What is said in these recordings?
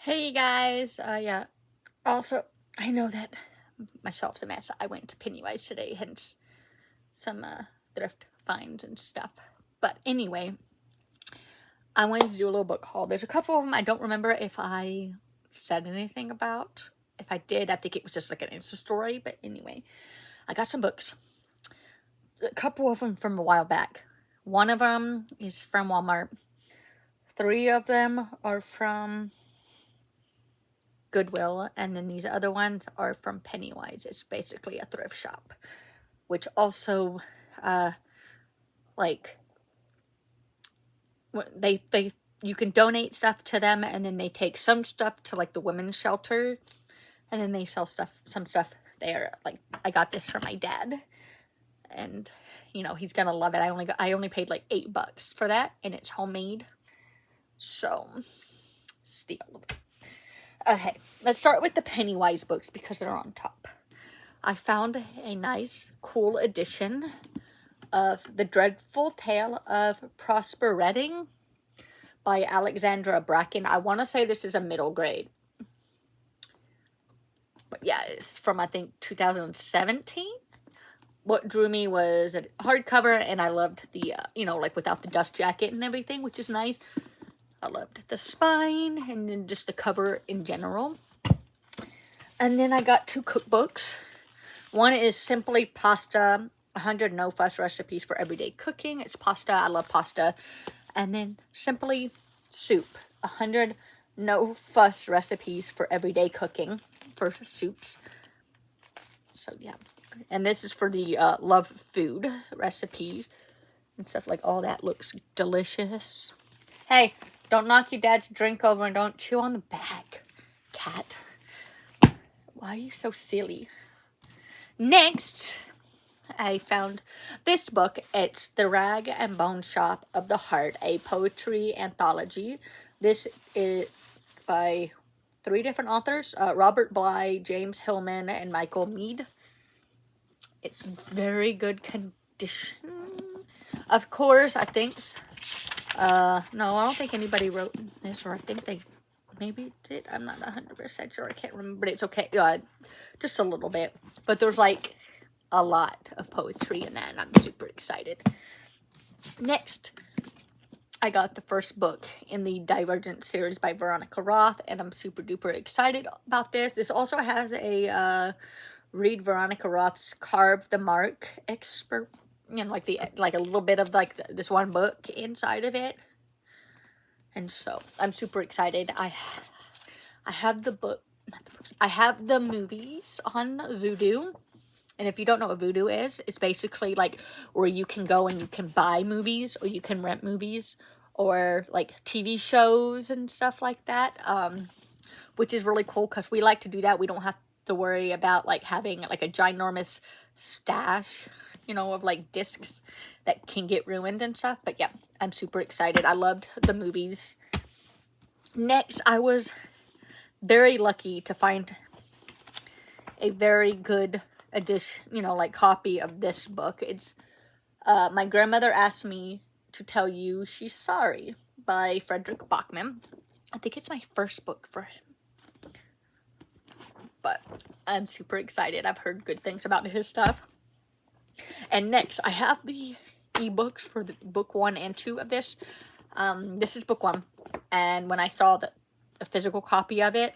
Hey guys, yeah. Also, I know that my shelf's a mess. I went to Pennywise today, hence some thrift finds and stuff. But anyway, I wanted to do a little book haul. There's a couple of them I don't remember if I said anything about. If I did, I think it was just like an Insta story. But anyway, I got some books. A couple of them from a while back. One of them is from Walmart. 3 of them are from Goodwill, and then these other ones are from Pennywise. It's basically a thrift shop, which also, like, they you can donate stuff to them, and then they take some stuff to like the women's shelter, and then they sell some stuff there. Like, I got this for my dad, and you know he's gonna love it. I only paid like $8 for that, and it's homemade, so steal. Okay, let's start with the Pennywise books because they're on top. I found a nice, cool edition of The Dreadful Tale of Prosper Redding by Alexandra Bracken. I want to say this is a middle grade. But yeah, it's from, I think, 2017. What drew me was a hardcover, and I loved the, like without the dust jacket and everything, which is nice. I loved the spine and then just the cover in general. And then I got 2 cookbooks. One is Simply Pasta, 100 no-fuss recipes for everyday cooking. It's pasta. I love pasta. And then Simply Soup, 100 no-fuss recipes for everyday cooking for soups. So, yeah. And this is for the love food recipes and stuff like all that. Looks delicious. Hey, don't knock your dad's drink over and don't chew on the back, cat. Why are you so silly? Next, I found this book. It's The Rag and Bone Shop of the Heart, a poetry anthology. This is by 3 different authors, Robert Bly, James Hillman, and Michael Mead. It's very good condition. Of course, I think... no, I don't think anybody wrote this, or I think they maybe did. I'm not 100% sure. I can't remember, but it's okay. Just a little bit. But there's like a lot of poetry in that, and I'm super excited. Next, I got the first book in the Divergent series by Veronica Roth, and I'm super duper excited about this. This also has a read Veronica Roth's Carve the Mark expert. Like a little bit of like this one book inside of it, and so I'm super excited. I have the book, not the books. I have the movies on Vudu, and if you don't know what Vudu is, it's basically like where you can go and you can buy movies, or you can rent movies, or like TV shows and stuff like that. Which is really cool because we like to do that. We don't have to worry about like having like a ginormous stash, of like discs that can get ruined and stuff. But yeah, I'm super excited. I loved the movies. Next, I was very lucky to find a very good edition, like copy of this book. It's My Grandmother Asked Me to Tell You She's Sorry by Frederick Bachman. I think it's my first book for him. But I'm super excited. I've heard good things about his stuff. And next, I have the ebooks for the book 1 and 2 of this. This is book 1, and when I saw the physical copy of it,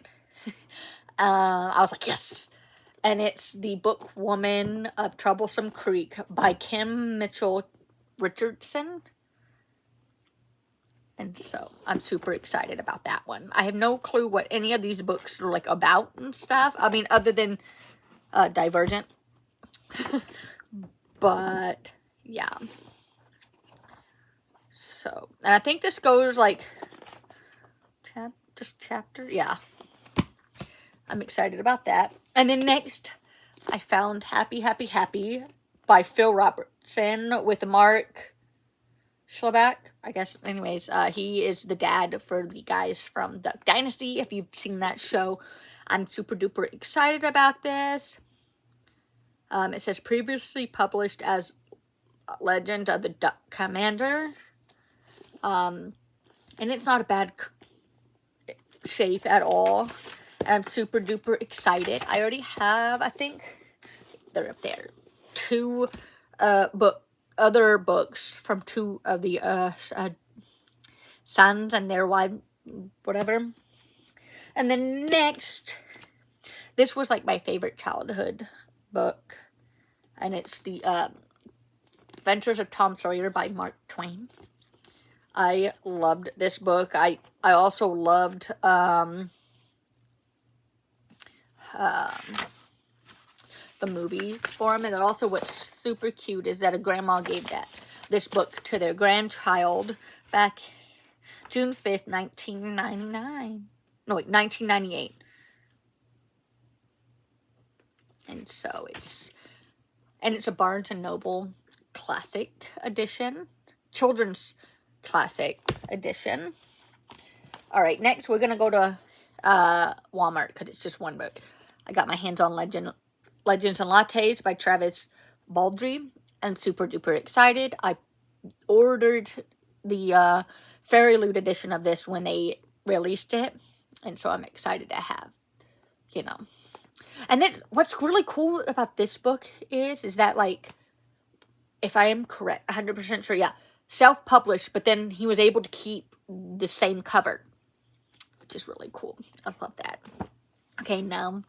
I was like, yes! And it's The Book Woman of Troublesome Creek by Kim Mitchell Richardson. And so, I'm super excited about that one. I have no clue what any of these books are like about and stuff. I mean, other than Divergent. But, yeah. So, and I think this goes like, just chapter, yeah. I'm excited about that. And then next, I found Happy, Happy, Happy by Phil Robertson with Mark Schlabach, I guess. Anyways, he is the dad for the guys from Duck Dynasty. If you've seen that show, I'm super duper excited about this. It says previously published as Legend of the Duck Commander. And it's not a bad shape at all. I'm super duper excited. I already have, I think, they're up there, 2 other books from 2 of the sons and their wife, whatever. And then next, this was like my favorite childhood book, and it's the Adventures of Tom Sawyer by Mark Twain. I loved this book. I also loved the movie for him. And also what's super cute is that a grandma gave this book to their grandchild back June 5th, 1999. No, wait, 1998. And so it's a Barnes & Noble classic edition. Children's classic edition. Alright, next we're going to go to Walmart because it's just one book. I got my hands on Legends and Lattes by Travis Baldry. And super duper excited. I ordered the Fairy Loot edition of this when they released it. And so I'm excited to have, you know. And then what's really cool about this book is that, like, if I am correct, 100% sure, yeah, self-published, but then he was able to keep the same cover, which is really cool. I love that. Okay, now,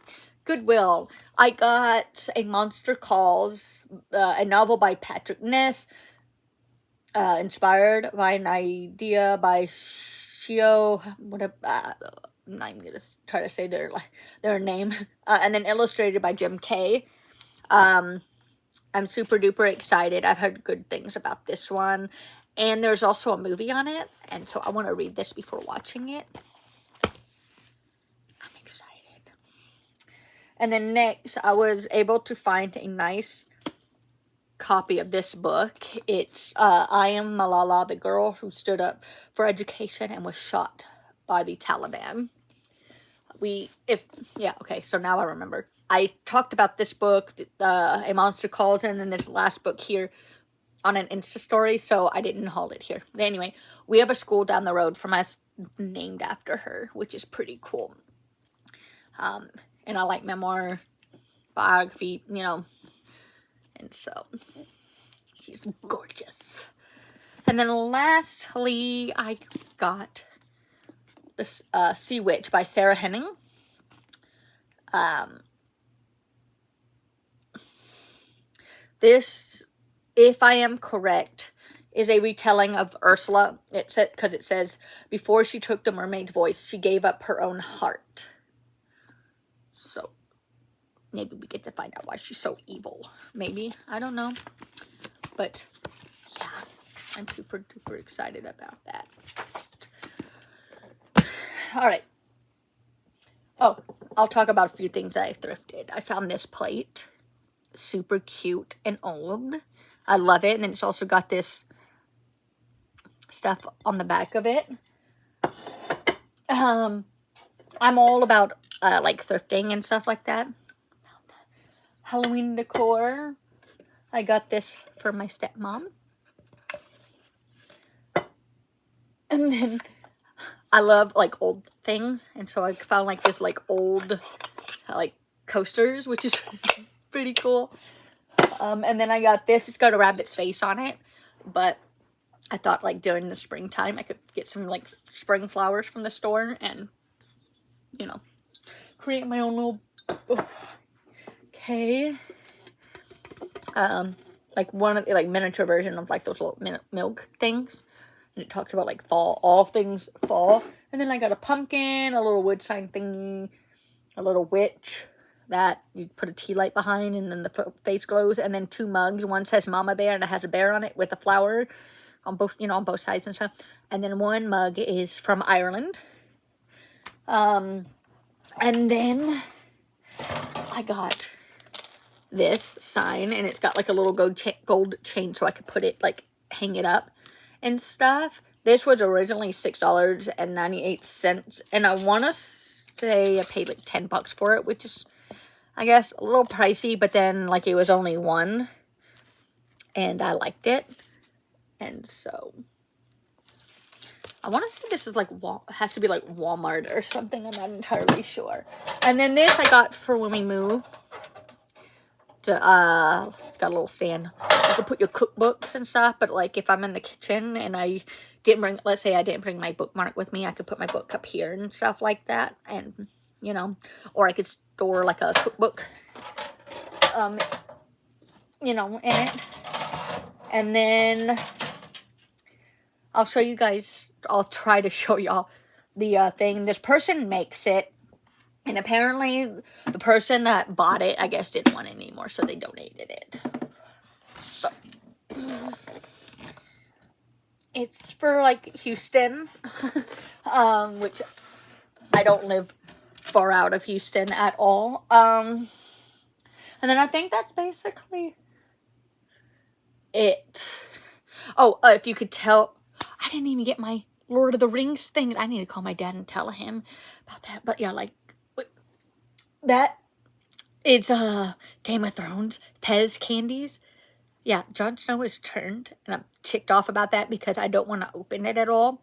Goodwill. I got A Monster Calls, a novel by Patrick Ness, inspired by an idea by Shio, I'm not even going to try to say their name, and then illustrated by Jim Kay. I'm super duper excited. I've heard good things about this one, and there's also a movie on it, and so I want to read this before watching it. I'm excited. And then next, I was able to find a nice copy of this book. It's I Am Malala, the girl who stood up for education and was shot by the Taliban. So now I remember. I talked about this book, A Monster Calls, and then this last book here on an Insta story, so I didn't hold it here. But anyway, we have a school down the road from us named after her, which is pretty cool. And I like memoir, biography, you know, and so she's gorgeous. And then lastly, I got this Sea Witch by Sarah Henning. This, if I am correct, is a retelling of Ursula. Because it says, before she took the mermaid's voice, she gave up her own heart. So, maybe we get to find out why she's so evil. Maybe. I don't know. But, yeah. I'm super duper excited about that. Alright. Oh, I'll talk about a few things that I thrifted. I found this plate. Super cute and old. I love it. And then it's also got this stuff on the back of it. I'm all about like thrifting and stuff like that. Halloween decor. I got this for my stepmom. And then I love like old things, and so I found like this like old like coasters, which is pretty cool. And then I got this. It's got a rabbit's face on it, but I thought like during the springtime I could get some like spring flowers from the store and, you know, create my own little okay. Like one of the like miniature version of like those little milk things. And it talks about like fall, all things fall. And then I got a pumpkin, a little wood sign thingy, a little witch that you put a tea light behind and then the face glows. And then 2 mugs. One says Mama Bear and it has a bear on it with a flower on both, you know, on both sides and stuff. And then one mug is from Ireland. And then I got this sign and it's got like a little gold chain so I could put it, like hang it up and stuff. This was originally $6.98, and I want to say I paid like $10 for it, which is, I guess, a little pricey, but then like it was only one, and I liked it, and so I want to say this is like, has to be like Walmart or something. I'm not entirely sure. And then this I got for when we move. It's got a little stand. You can put your cookbooks and stuff, but like if I'm in the kitchen and I didn't bring, let's say I didn't bring my bookmark with me, I could put my book up here and stuff like that. And, you know, or I could store like a cookbook, you know, in it. And then I'll show you guys, I'll try to show y'all the thing. This person makes it. And apparently, the person that bought it, I guess, didn't want it anymore, so they donated it. So, it's for, like, Houston, which I don't live far out of Houston at all. And then I think that's basically it. Oh, if you could tell, I didn't even get my Lord of the Rings thing. I need to call my dad and tell him about that. But yeah, like, that, it's Game of Thrones, Pez candies. Yeah, Jon Snow is turned, and I'm ticked off about that because I don't want to open it at all,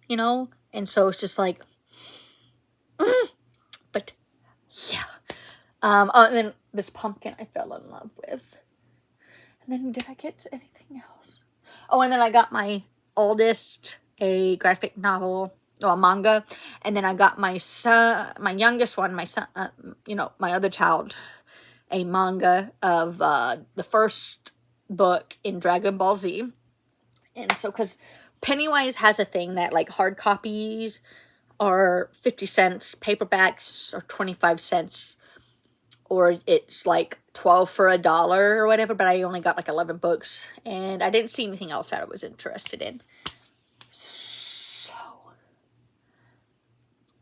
you know? And so it's just like, but, yeah. And then this pumpkin I fell in love with. And then did I get anything else? Oh, and then I got my oldest a graphic novel, or a manga, and then I got my son, my youngest one, my son, you know, my other child, a manga of the first book in Dragon Ball Z. And so, because Pennywise has a thing that, like, hard copies are 50 cents, paperbacks are 25 cents, or it's like 12 for $1 or whatever, but I only got like 11 books, and I didn't see anything else that I was interested in. So,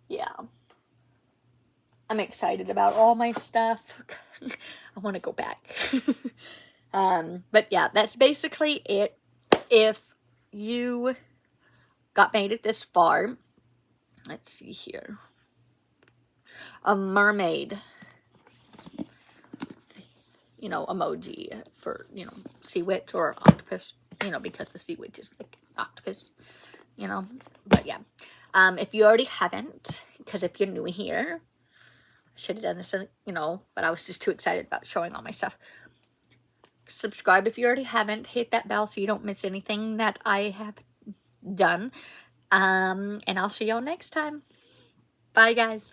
yeah. I'm excited about all my stuff. I want to go back. But yeah, that's basically it. If you made it this far, let's see here. A mermaid, you know, emoji for, you know, sea witch or octopus, you know, because the sea witch is like octopus, you know. But yeah, if you already haven't, because if you're new here, I should have done this, you know, but I was just too excited about showing all my stuff. Subscribe if you already haven't. Hit that bell so you don't miss anything that I have done. And I'll see y'all next time. Bye, guys.